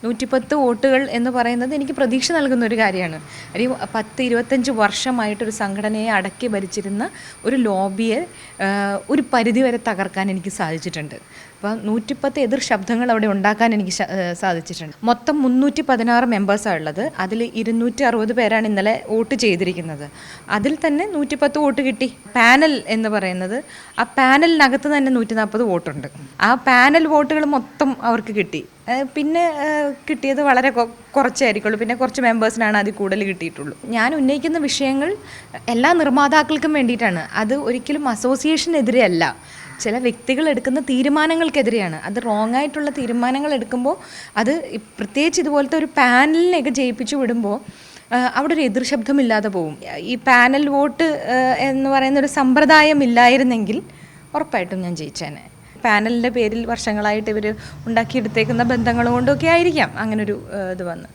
110 വോട്ടുകൾ എന്ന് പറയുന്നത് എനിക്ക് പ്രതീക്ഷ നൽകുന്ന ഒരു കാര്യമാണ്. ഒരു 10-25 വർഷമായിട്ടൊരു സംഘടനയെ അടക്കി ഭരിച്ചിരുന്ന ഒരു ലോബിയെ ഒരു പരിധിവരെ തകർക്കാൻ എനിക്ക് സാധിച്ചിട്ടുണ്ട്. അപ്പോൾ 110 എതിർ ശബ്ദങ്ങൾ അവിടെ ഉണ്ടാക്കാൻ എനിക്ക് സാധിച്ചിട്ടുണ്ട്. മൊത്തം 316 മെമ്പേഴ്സാണ് ഉള്ളത്. അതിൽ 260 പേരാണ് ഇന്നലെ വോട്ട് ചെയ്തിരിക്കുന്നത്. അതിൽ തന്നെ 110 വോട്ട് കിട്ടി. പാനൽ എന്ന് പറയുന്നത് ആ പാനലിനകത്ത് തന്നെ 140 വോട്ടുണ്ട്. ആ പാനൽ വോട്ടുകൾ മൊത്തം അവർക്ക് കിട്ടി. പിന്നെ കിട്ടിയത് വളരെ കുറച്ചായിരിക്കുള്ളൂ. പിന്നെ കുറച്ച് മെമ്പേഴ്സിനാണ് അതിൽ കൂടുതൽ കിട്ടിയിട്ടുള്ളൂ. ഞാൻ ഉന്നയിക്കുന്ന വിഷയങ്ങൾ എല്ലാ നിർമ്മാതാക്കൾക്കും വേണ്ടിയിട്ടാണ്. അത് ഒരിക്കലും അസോസിയേഷനെതിരെ അല്ല, ചില വ്യക്തികൾ എടുക്കുന്ന തീരുമാനങ്ങൾക്കെതിരെയാണ്. അത് റോങ് ആയിട്ടുള്ള തീരുമാനങ്ങൾ എടുക്കുമ്പോൾ അത് പ്രത്യേകിച്ച് ഇതുപോലത്തെ ഒരു പാനലിനെയൊക്കെ ജയിപ്പിച്ചു വിടുമ്പോൾ അവിടെ ഒരു എതിർ ശബ്ദമില്ലാതെ പോകും. ഈ പാനൽ വോട്ട് എന്ന് പറയുന്നൊരു സമ്പ്രദായം ഇല്ലായിരുന്നെങ്കിൽ ഉറപ്പായിട്ടും ഞാൻ ജയിച്ചേനെ. പാനലിൻ്റെ പേരിൽ വർഷങ്ങളായിട്ട് ഇവർ ഉണ്ടാക്കിയെടുത്തേക്കുന്ന ബന്ധങ്ങൾ കൊണ്ടൊക്കെ ആയിരിക്കാം അങ്ങനൊരു ഇത് വന്ന്.